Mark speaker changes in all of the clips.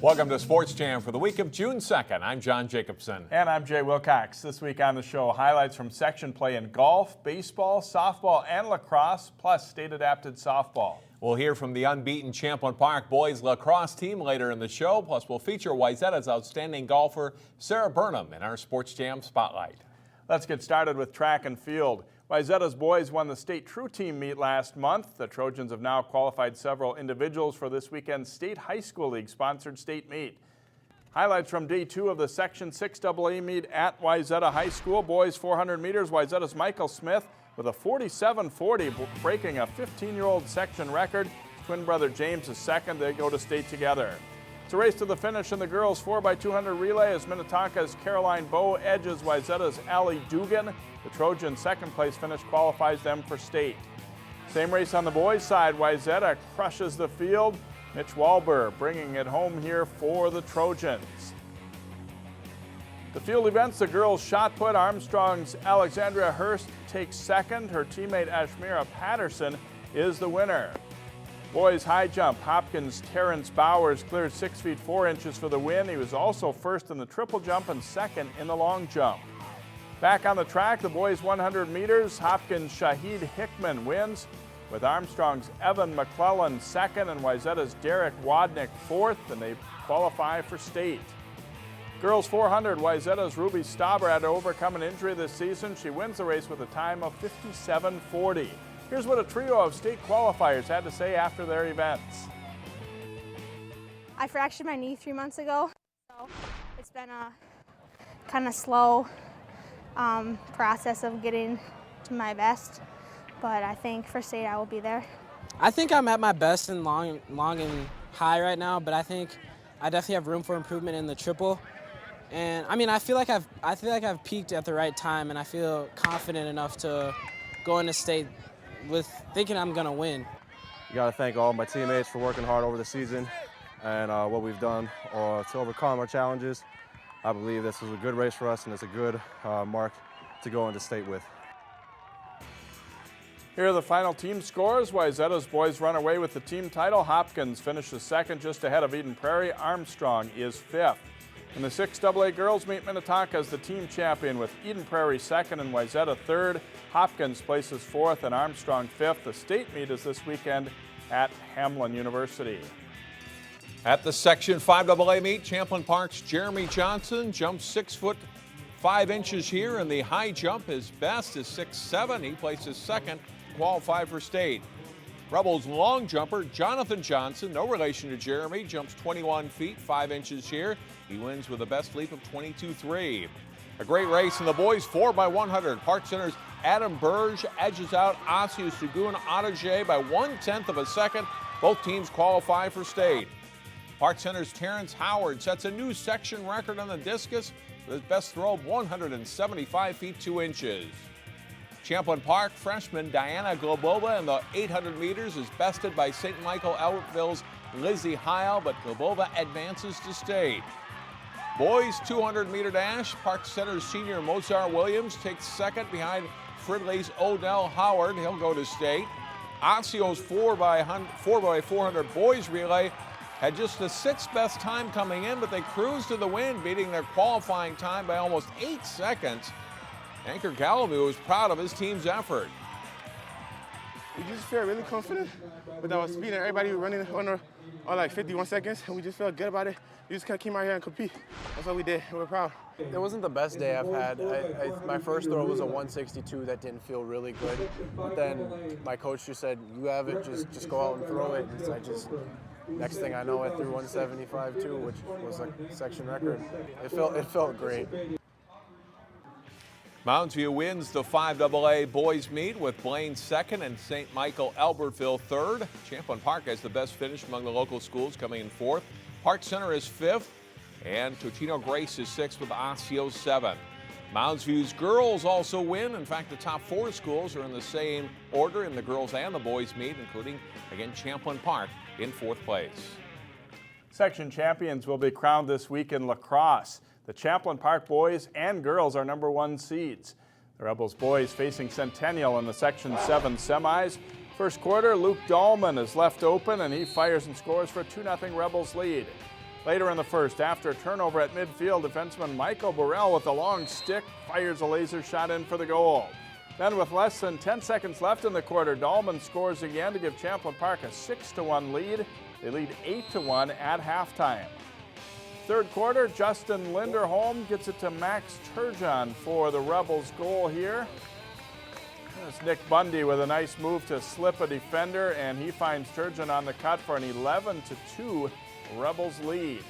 Speaker 1: Welcome to Sports Jam for the week of June 2nd. I'm John Jacobson.
Speaker 2: And I'm Jay Wilcox. This week on the show, highlights from section play in golf, baseball, softball, and lacrosse, plus state-adapted softball.
Speaker 1: We'll hear from the unbeaten Champlin Park boys lacrosse team later in the show. Plus, we'll feature Wayzata's outstanding golfer, Sarah Burnham, in our Sports Jam Spotlight.
Speaker 2: Let's get started with track and field. Wayzata's boys won the state true team meet last month. The Trojans have now qualified several individuals for this weekend's State High School League sponsored state meet. Highlights from day 2 of the Section 6AA meet at Wayzata High School. Boys 400 meters, Wayzata's Michael Smith with a 47.40, breaking a 15-year-old section record. Twin brother James is second. They go to state together. It's a race to the finish in the girls 4x200 relay as Minnetonka's Caroline Bowe edges Wayzata's Allie Dugan. The Trojan second place finish qualifies them for state. Same race on the boys side. Wayzata crushes the field. Mitch Walber bringing it home here for the Trojans. The field events, the girls shot put. Armstrong's Alexandria Hurst takes second. Her teammate Ashmira Patterson is the winner. Boys high jump, Hopkins' Terrence Bowers cleared 6 feet 4 inches for the win. He was also first in the triple jump and second in the long jump. Back on the track, the boys 100 meters, Hopkins' Shahid Hickman wins, with Armstrong's Evan McClellan second and Wayzata's Derek Wadnick fourth, and they qualify for state. Girls 400, Wayzata's Ruby Stauber had to overcome an injury this season. She wins the race with a time of 57.40. Here's what a trio of state qualifiers had to say after their events.
Speaker 3: I fractured my knee 3 months ago, so it's been a kind of slow process of getting to my best, but I think for state I will be there.
Speaker 4: I think I'm at my best in long and high right now, but I think I definitely have room for improvement in the triple. And I mean, I feel like I've peaked at the right time, and I feel confident enough to go into state with thinking I'm gonna win.
Speaker 5: You gotta thank all my teammates for working hard over the season and what we've done to overcome our challenges. I believe this is a good race for us and it's a good mark to go into state with.
Speaker 2: Here are the final team scores. Wayzata's boys run away with the team title. Hopkins finishes second just ahead of Eden Prairie. Armstrong is fifth. In the 6AA girls meet, Minnetonka is the team champion with Eden Prairie second and Wayzata third. Hopkins places fourth and Armstrong fifth. The state meet is this weekend at Hamline University.
Speaker 1: At the Section 5AA meet, Champlin Park's Jeremy Johnson jumps 6 foot 5 inches here in the high jump. His best is 6'7". He places second, qualified for state. Rebels long jumper Jonathan Johnson, no relation to Jeremy, jumps 21 feet 5 inches here. He wins with a best leap of 22.3. A great race in the boys 4x100. Park Center's Adam Burge edges out Osseo Sugun Atajay by 1/10 of a second. Both teams qualify for state. Park Center's Terrence Howard sets a new section record on the discus with his best throw of 175 feet 2 inches. Champlin Park freshman Diana Globova in the 800 meters is bested by St. Michael Albertville's Lizzie Heil, but Globova advances to state. Boys 200-meter dash, Park Center's senior Mozart Williams takes second behind Fridley's Odell Howard. He'll go to state. Osseo's 4x400 boys relay had just the 6th best time coming in, but they cruised to the win, beating their qualifying time by almost 8 seconds. Anchor Gallamu was proud of his team's effort.
Speaker 6: We just felt really confident with our speed and everybody running on like 51 seconds, and we just felt good about it. We just came out here and compete. That's what we did, and we're proud.
Speaker 7: It wasn't the best day I've had. My first throw was a 162 that didn't feel really good. But then my coach just said, you have it, just go out and throw it. And so next thing I know, I threw 175 too, which was a section record. It felt great.
Speaker 1: Mounds View wins the 5AA boys meet with Blaine second and St. Michael Albertville third. Champlin Park has the best finish among the local schools, coming in fourth. Park Center is fifth, and Totino Grace is sixth with Osseo 7. Mounds View's girls also win. In fact, the top 4 schools are in the same order in the girls and the boys meet, including, again, Champlin Park in 4th place.
Speaker 2: Section champions will be crowned this week in lacrosse. The Champlin Park boys and girls are #1 seeds. The Rebels boys facing Centennial in the Section 7 semis. First quarter, Luke Dahlman is left open, and he fires and scores for a 2-0 Rebels lead. Later in the first, after a turnover at midfield, defenseman Michael Burrell with a long stick fires a laser shot in for the goal. Then with less than 10 seconds left in the quarter, Dahlman scores again to give Champlin Park a 6-1 lead. They lead 8-1 at halftime. Third quarter, Justin Linderholm gets it to Max Turgeon for the Rebels goal here. There's Nick Bundy with a nice move to slip a defender, and he finds Turgeon on the cut for an 11-2 Rebels lead.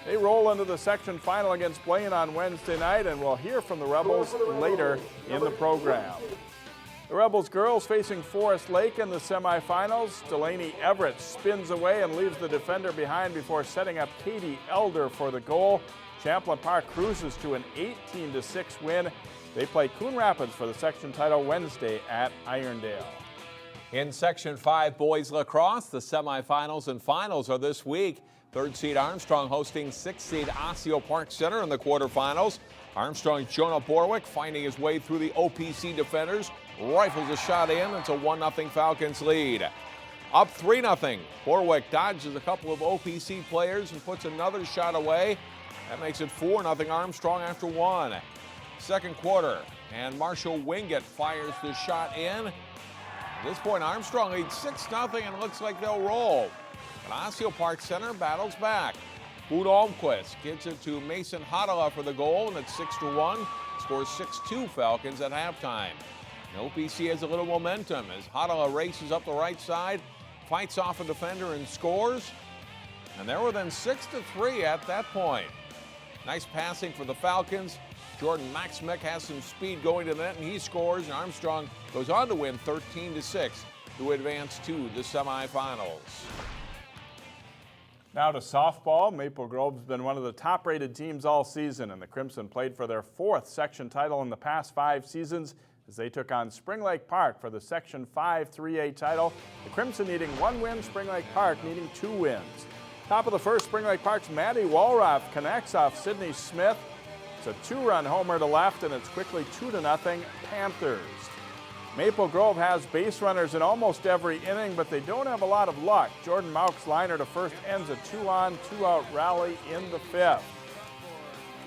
Speaker 2: They roll into the section final against Blaine on Wednesday night, and we'll hear from the Rebels later in the program. The Rebels girls facing Forest Lake in the semifinals. Delaney Everett spins away and leaves the defender behind before setting up Katie Elder for the goal. Champlin Park cruises to an 18-6 win. They play Coon Rapids for the section title Wednesday at Irondale.
Speaker 1: In Section 5 boys lacrosse, the semifinals and finals are this week. Third seed Armstrong hosting 6th seed Osseo Park Center in the quarterfinals. Armstrong's Jonah Borwick finding his way through the OPC defenders, rifles a shot in. It's a 1-0 Falcons lead. Up 3-0. Borwick dodges a couple of OPC players and puts another shot away. That makes it 4-0 Armstrong after one. Second quarter, and Marshall Wingate fires the shot in. At this point, Armstrong leads 6-0 and looks like they'll roll. But Osseo Park Center battles back. Boone Almquist gives it to Mason Hadala for the goal, and it's 6-1. Scores 6-2 Falcons at halftime. And OPC has a little momentum as Hadala races up the right side, fights off a defender and scores. And they're within 6-3 at that point. Nice passing for the Falcons. Jordan Maxmick has some speed going to the net, and he scores. And Armstrong goes on to win 13-6 to advance to the semifinals.
Speaker 2: Now to softball. Maple Grove's been one of the top-rated teams all season, and the Crimson played for their 4th section title in the past 5 seasons as they took on Spring Lake Park for the Section 5 3A title. The Crimson needing 1 win, Spring Lake Park needing 2 wins. Top of the first, Spring Lake Park's Maddie Walraff connects off Sydney Smith. It's a 2-run homer to left, and it's quickly 2-0 Panthers. Maple Grove has base runners in almost every inning, but they don't have a lot of luck. Jordan Mauch's liner to first ends a 2-on, 2-out rally in the 5th.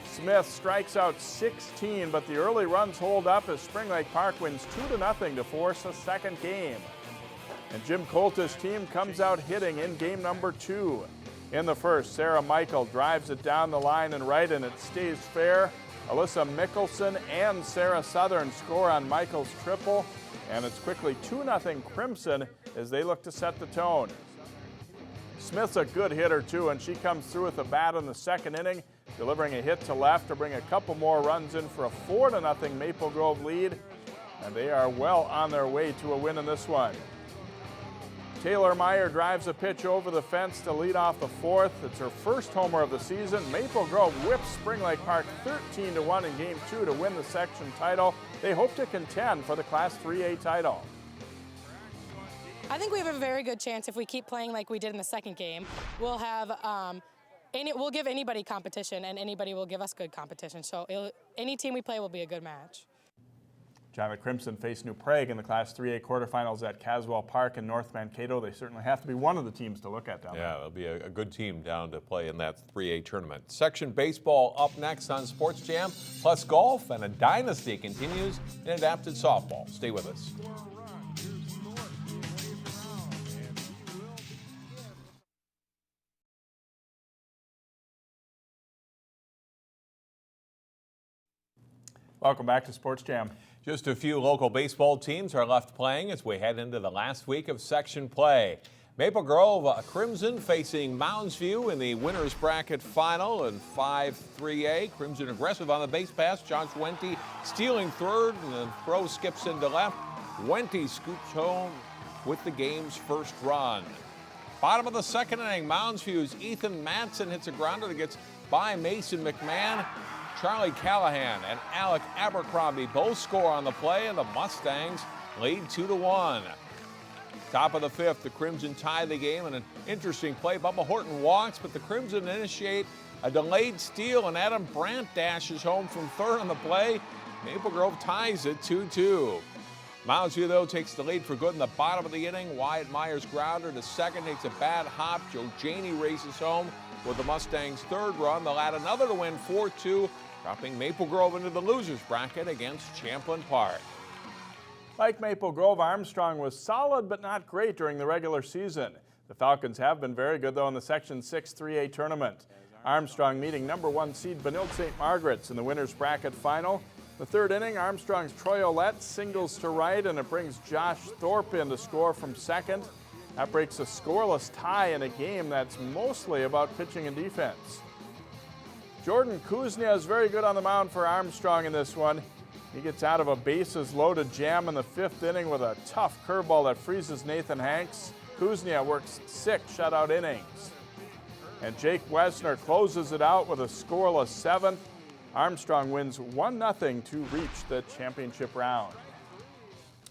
Speaker 2: Smith strikes out 16, but the early runs hold up as Spring Lake Park wins 2-0 to force a second game. And Jim Colta's team comes out hitting in game number 2. In the first, Sarah Michael drives it down the line and right, and it stays fair. Alyssa Mickelson and Sarah Southern score on Michael's triple, and it's quickly 2-0 Crimson as they look to set the tone. Smith's a good hitter too, and she comes through with a bat in the second inning, delivering a hit to left to bring a couple more runs in for a 4-0 Maple Grove lead, and they are well on their way to a win in this one. Taylor Meyer drives a pitch over the fence to lead off the 4th. It's her first homer of the season. Maple Grove whips Spring Lake Park 13-1 in Game 2 to win the section title. They hope to contend for the Class 3A title.
Speaker 8: I think we have a very good chance if we keep playing like we did in the second game. We'll have we'll give anybody competition, and anybody will give us good competition. So any team we play will be a good match.
Speaker 2: Java Crimson face New Prague in the Class 3A quarterfinals at Caswell Park in North Mankato. They certainly have to be one of the teams to look at down there.
Speaker 1: Yeah, it'll be a good team down to play in that 3A tournament. Section baseball up next on Sports Jam, plus golf, and a dynasty continues in adapted softball. Stay with us.
Speaker 2: Welcome back to Sports Jam.
Speaker 1: Just a few local baseball teams are left playing as we head into the last week of section play. Maple Grove Crimson facing Mounds View in the winner's bracket final in 5-3A. Crimson aggressive on the base pass. Josh Wente stealing third, and the throw skips into left. Wente scoops home with the game's first run. Bottom of the second inning, Mounds View's Ethan Madsen hits a grounder that gets by Mason McMahon. Charlie Callahan and Alec Abercrombie both score on the play, and the Mustangs lead 2-1. Top of the 5th, the Crimson tie the game in an interesting play. Bubba Horton walks, but the Crimson initiate a delayed steal, and Adam Brandt dashes home from third on the play. Maple Grove ties it 2-2. Mounds View, though, takes the lead for good in the bottom of the inning. Wyatt Myers grounder to second, takes a bad hop. Joe Janey races home with the Mustangs' third run. They'll add another to win 4-2, dropping Maple Grove into the losers bracket against Champlin Park.
Speaker 2: Like Maple Grove, Armstrong was solid but not great during the regular season. The Falcons have been very good, though, in the Section 6 3A tournament. Armstrong meeting number 1 seed Benilde St. Margaret's in the winner's bracket final. The third inning, Armstrong's Troy Ouellette singles to right, and it brings Josh Thorpe in to score from second. That breaks a scoreless tie in a game that's mostly about pitching and defense. Jordan Kuznia is very good on the mound for Armstrong in this one. He gets out of a bases-loaded jam in the 5th inning with a tough curveball that freezes Nathan Hanks. Kuznia works 6 shutout innings. And Jake Wessner closes it out with a scoreless 7th. Armstrong wins 1-0 to reach the championship round.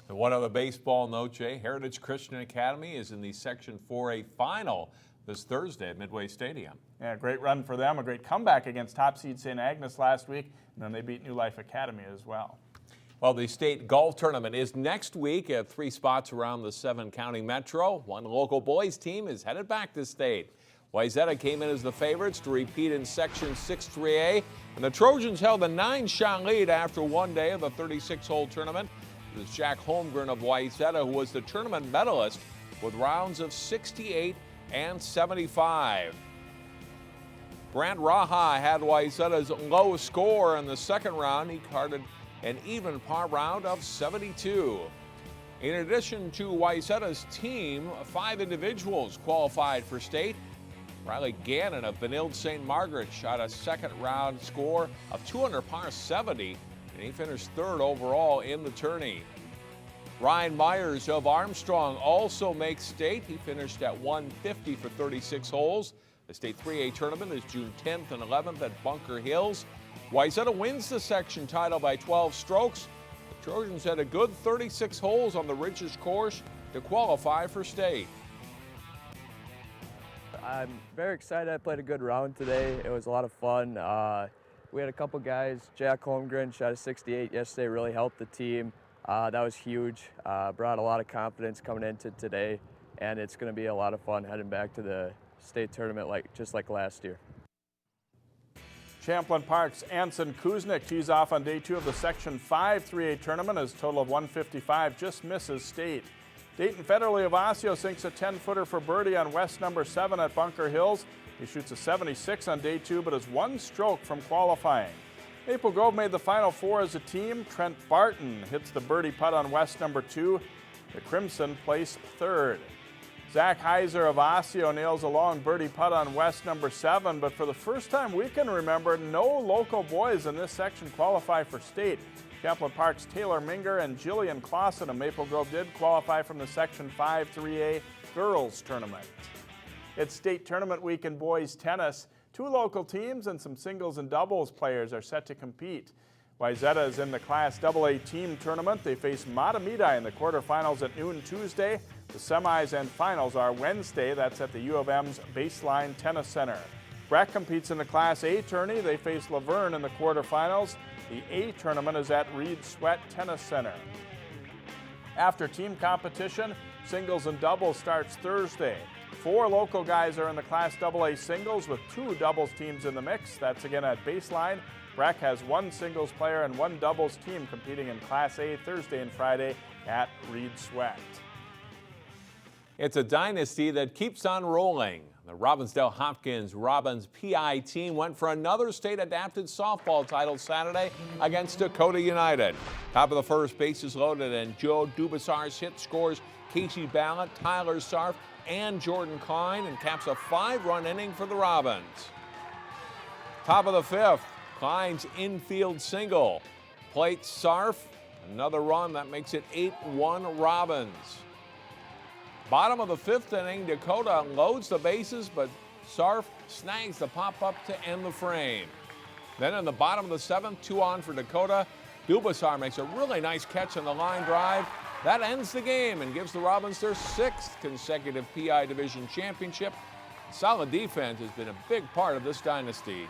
Speaker 1: And one other baseball note, Jay, Heritage Christian Academy is in the Section 4A final this Thursday at Midway Stadium.
Speaker 2: Yeah, great run for them, a great comeback against top seed St. Agnes last week, and then they beat New Life Academy as well.
Speaker 1: Well, the state golf tournament is next week at 3 spots around the 7-county metro. One local boys team is headed back to state. Wayzata came in as the favorites to repeat in Section 6 3A, and the Trojans held a 9-shot lead after one day of the 36-hole tournament. It was Jack Holmgren of Wayzata who was the tournament medalist with rounds of 68 and 75. Brant Raha had Wayzata's low score in the second round. He carded an even par round of 72. In addition to Wayzata's team, 5 individuals qualified for state. Riley Gannon of Benilde St. Margaret shot a second round score of 200 par 70, and he finished 3rd overall in the tourney. Ryan Myers of Armstrong also makes state. He finished at 150 for 36 holes. The state 3A tournament is June 10th and 11th at Bunker Hills. Wayzata wins the section title by 12 strokes. The Trojans had a good 36 holes on the richest course to qualify for state.
Speaker 9: I'm very excited. I played a good round today. It was a lot of fun. We had a couple guys. Jack Holmgren shot a 68 yesterday, really helped the team. That was huge. Brought a lot of confidence coming into today, and it's going to be a lot of fun heading back to the state tournament just like last year.
Speaker 2: Champlin Park's Anson Kuznick tees off on day 2 of the Section 5 3A tournament. His total of 155 just misses state. Dayton Federley of Osseo sinks a 10-footer for birdie on West number 7 at Bunker Hills. He shoots a 76 on day 2, but is 1 stroke from qualifying. Maple Grove made the Final 4 as a team. Trent Barton hits the birdie putt on West number 2. The Crimson place 3rd. Zach Heiser of Osseo nails a long birdie putt on West number 7, but for the first time we can remember, no local boys in this section qualify for state. Champlin Park's Taylor Minger and Jillian Clausen of Maple Grove did qualify from the Section 5 3A girls tournament. It's state tournament week in boys tennis. 2 local teams and some singles and doubles players are set to compete. Wayzata is in the Class AA team tournament. They face Matamidi in the quarterfinals at noon Tuesday. The semis and finals are Wednesday. That's at the U of M's Baseline Tennis Center. Breck competes in the Class A tourney. They face Laverne in the quarterfinals. The A tournament is at Reed Sweat Tennis Center. After team competition, singles and doubles starts Thursday. 4 local guys are in the Class AA singles with 2 doubles teams in the mix. That's again at Baseline. Breck has 1 singles player and 1 doubles team competing in Class A Thursday and Friday at Reed Sweat.
Speaker 1: It's a dynasty that keeps on rolling. The Robbinsdale Hopkins Robbins PI team went for another state-adapted softball title Saturday against Dakota United. Top of the first, bases loaded, and Joe Dubasar's hit scores Casey Ballot, Tyler Sarf, and Jordan Klein, and caps a 5-run inning for the Robins. Top of the 5th, Klein's infield single plates Sarf, another run that makes it 8-1 Robins. Bottom of the 5th inning, Dakota loads the bases, but Sarf snags the pop-up to end the frame. Then in the bottom of the 7th, 2 on for Dakota. Dubasar makes a really nice catch on the line drive. That ends the game and gives the Robins their 6th consecutive PI Division championship. Solid defense has been a big part of this dynasty.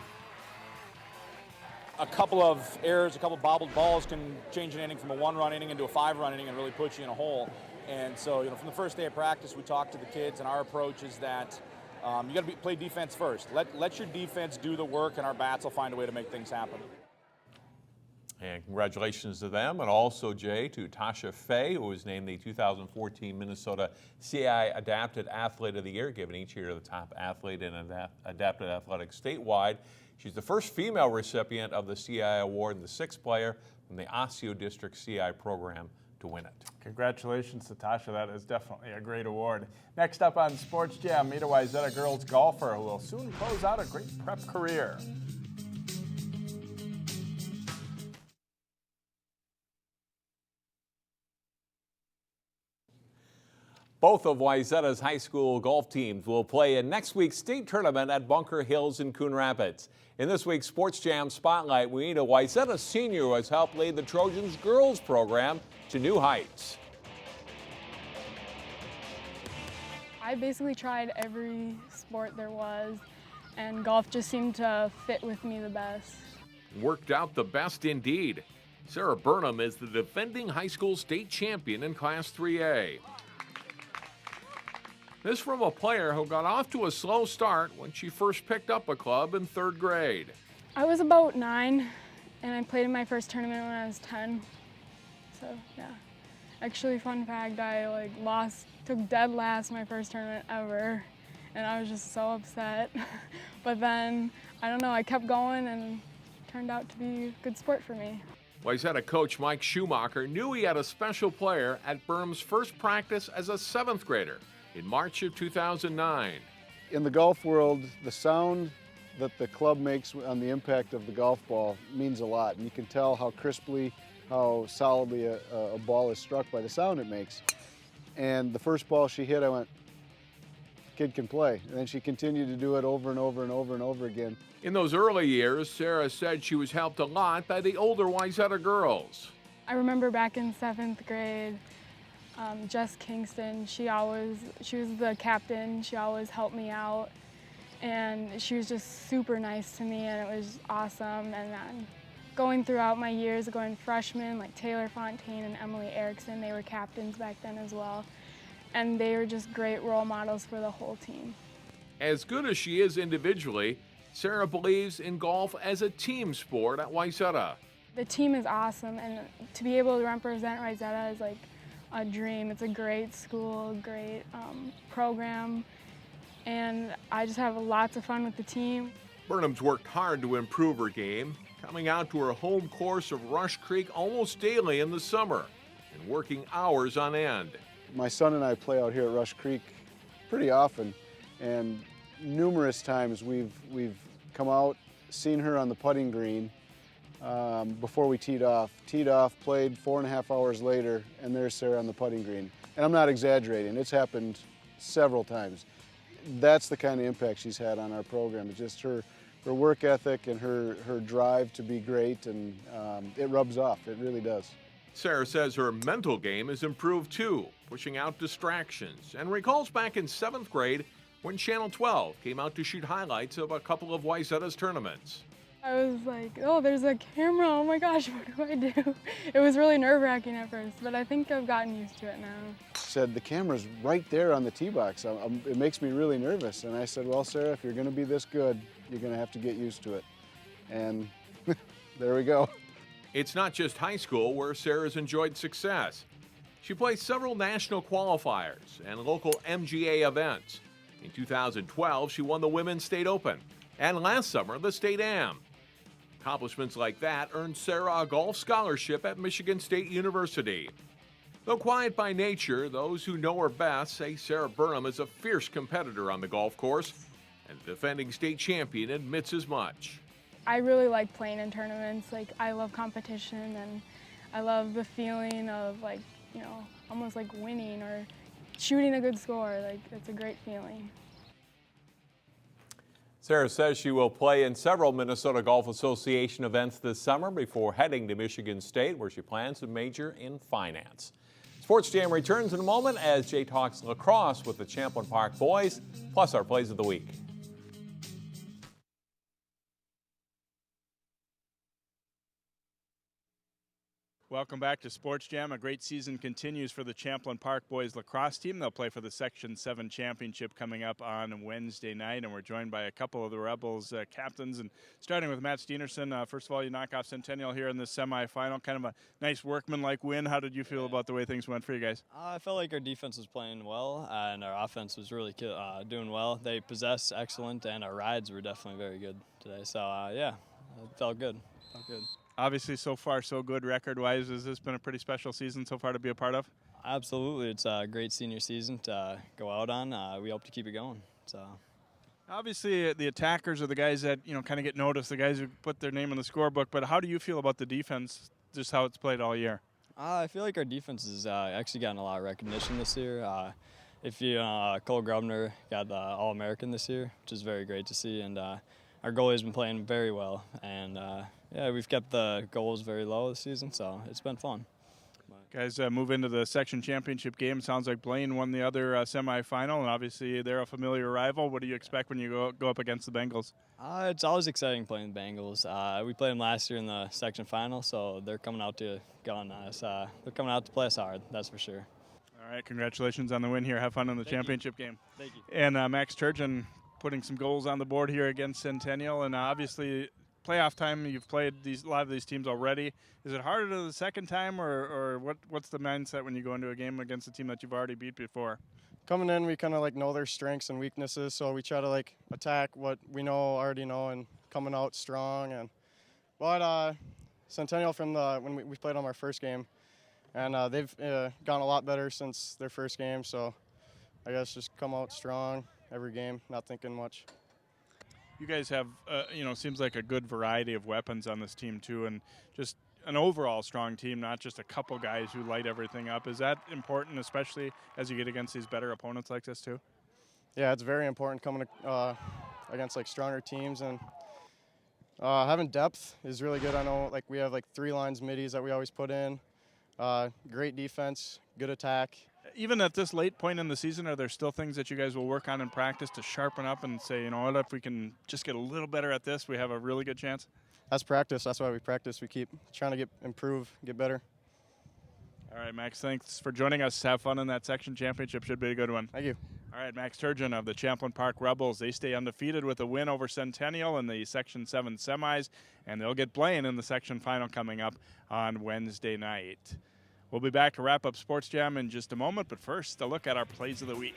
Speaker 10: A couple of errors, a couple of bobbled balls can change an inning from a 1-run inning into a 5-run inning and really put you in a hole. And so, from the first day of practice, we talked to the kids, and our approach is that You got to play defense first. Let your defense do the work, and our bats will find a way to make things happen.
Speaker 1: And congratulations to them, and also, Jay, to Tasha Fay, who was named the 2014 Minnesota CAI Adapted Athlete of the Year, given each year to the top athlete in adapted athletics statewide. She's the first female recipient of the CAI award and the sixth player from the Osseo District CAI program to win it.
Speaker 2: Congratulations to Tasha. That is definitely a great award. Next up on Sports Jam, meet a Wayzata girls golfer who will soon close out a great prep career.
Speaker 1: Both of Wayzata's high school golf teams will play in next week's state tournament at Bunker Hills in Coon Rapids. In this week's Sports Jam Spotlight, we meet a Wayzata senior who has helped lead the Trojans girls program to new heights.
Speaker 11: I basically tried every sport there was, and golf just seemed to fit with me the best.
Speaker 1: Worked out the best indeed. Sarah Burnham is the defending high school state champion in Class 3A. This from a player who got off to a slow start when she first picked up a club in third grade.
Speaker 11: I was about 9, and I played in my first tournament when I was 10. So yeah, actually, fun fact, I took dead last my first tournament ever, and I was just so upset. But then, I don't know, I kept going and it turned out to be a good sport for me.
Speaker 1: Wayzata coach Mike Schumacher knew he had a special player at Burnham's first practice as a 7th grader in March of 2009.
Speaker 12: In the golf world, the sound that the club makes on the impact of the golf ball means a lot. And you can tell how crisply, how solidly a ball is struck by the sound it makes. And the first ball she hit, I went, kid can play. And then she continued to do it over and over and over and over again.
Speaker 1: In those early years, Sarah said she was helped a lot by the older Wayzata girls.
Speaker 11: I remember back in 7th grade, Jess Kingston, she was the captain. She always helped me out, and she was just super nice to me, and it was awesome. And then going throughout my years, going freshmen, like Taylor Fontaine and Emily Erickson, they were captains back then as well, and they were just great role models for the whole team.
Speaker 1: As good as she is individually, Sarah believes in golf as a team sport at Wayzata.
Speaker 11: The team is awesome, and to be able to represent Wayzata is like a dream. It's a great school, great program, and I just have lots of fun with the team.
Speaker 1: Burnham's worked hard to improve her game, coming out to her home course of Rush Creek almost daily in the summer and working hours on end.
Speaker 12: My son and I play out here at Rush Creek pretty often, and numerous times we've come out, seen her on the putting green before we teed off, played 4.5 hours later, and there's Sarah on the putting green. And I'm not exaggerating, it's happened several times. That's the kind of impact she's had on our program. It's just her work ethic and her drive to be great, and it rubs off, it really does.
Speaker 1: Sarah says her mental game has improved too, pushing out distractions, and recalls back in 7th grade when Channel 12 came out to shoot highlights of a couple of Wayzata's tournaments.
Speaker 11: I was like, oh, there's a camera, oh my gosh, what do I do? It was really nerve-wracking at first, but I think I've gotten used to it now.
Speaker 12: She said, the camera's right there on the tee box. It makes me really nervous. And I said, well, Sarah, if you're gonna be this good, you're gonna have to get used to it. And there we go.
Speaker 1: It's not just high school where Sarah's enjoyed success. She plays several national qualifiers and local MGA events. In 2012, she won the Women's State Open, and last summer, the State Am. Accomplishments like that earned Sarah a golf scholarship at Michigan State University. Though quiet by nature, those who know her best say Sarah Burnham is a fierce competitor on the golf course, and the defending state champion admits as much.
Speaker 11: I really like playing in tournaments. Like, I love competition, and I love the feeling of, like, you know, almost like winning or shooting a good score. Like, it's a great feeling.
Speaker 1: Sarah says she will play in several Minnesota Golf Association events this summer before heading to Michigan State, where she plans to major in finance. Sports Jam returns in a moment as Jay talks lacrosse with the Champlin Park boys, plus our plays of the week.
Speaker 2: Welcome back to Sports Jam. A great season continues for the Champlin Park boys lacrosse team. They'll play for the Section 7 championship coming up on Wednesday night, and we're joined by a couple of the Rebels captains. And starting with Matt Steenerson, first of all, you knock off Centennial here in the semifinal. Kind of a nice workmanlike win. How did you feel about the way things went for you guys?
Speaker 13: I felt like our defense was playing well, and our offense was really doing well. They possessed excellent, and our rides were definitely very good today. So, yeah, it felt good.
Speaker 2: Obviously, so far, so good record-wise. Has this been a pretty special season so far to be a part of?
Speaker 13: Absolutely. It's a great senior season to go out on. We hope to keep it going. So,
Speaker 2: obviously, the attackers are the guys that, kind of get noticed, the guys who put their name in the scorebook. But how do you feel about the defense, just how it's played all year?
Speaker 13: I feel like our defense has actually gotten a lot of recognition this year. Cole Grubner got the All-American this year, which is very great to see. And our goalie has been playing very well. And, yeah, we've kept the goals very low this season, so it's been fun.
Speaker 2: Guys, move into the section championship game. Sounds like Blaine won the other semifinal, and obviously they're a familiar rival. What do you expect when you go up against the Bengals?
Speaker 13: It's always exciting playing the Bengals. We played them last year in the section final, so they're coming out to go on us. They're coming out to play us hard, that's for sure.
Speaker 2: All right, congratulations on the win here. Have fun in the championship game.
Speaker 13: Thank you.
Speaker 2: And Max Turgeon putting some goals on the board here against Centennial, and obviously playoff time, you've played a lot of these teams already. Is it harder the second time, or what's the mindset when you go into a game against a team that you've already beat before?
Speaker 14: Coming in, we kind of know their strengths and weaknesses, so we try to attack what we already know, and coming out strong. But Centennial from when we played them our first game, and they've gone a lot better since their first game. So I guess just come out strong every game, not thinking much.
Speaker 2: You guys have, seems like a good variety of weapons on this team too, and just an overall strong team, not just a couple guys who light everything up. Is that important, especially as you get against these better opponents like this too?
Speaker 14: Yeah, it's very important coming against stronger teams, and having depth is really good. I know we have 3 lines middies that we always put in. Great defense, good attack.
Speaker 2: Even at this late point in the season, are there still things that you guys will work on in practice to sharpen up and say, what, if we can just get a little better at this, we have a really good chance?
Speaker 14: That's practice. That's why we practice. We keep trying to improve, get better.
Speaker 2: All right, Max, thanks for joining us. Have fun in that section championship. Should be a good one.
Speaker 14: Thank you.
Speaker 2: All right, Max Turgeon of the Champlin Park Rebels. They stay undefeated with a win over Centennial in the Section 7 semis, and they'll get Blaine in the section final coming up on Wednesday night. We'll be back to wrap up Sports Jam in just a moment, but first, a look at our plays of the week.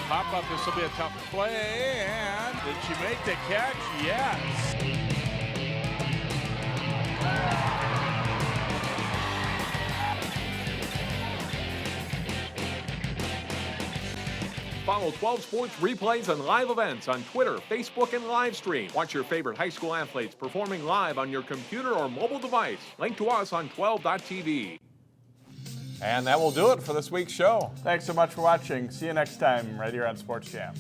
Speaker 2: Pop-up, this will be a tough play, and did she make the catch? Yes.
Speaker 1: Follow 12 Sports replays and live events on Twitter, Facebook, and live stream. Watch your favorite high school athletes performing live on your computer or mobile device. Link to us on 12.tv. And that will do it for this week's show.
Speaker 2: Thanks so much for watching. See you next time right here on Sports Jam.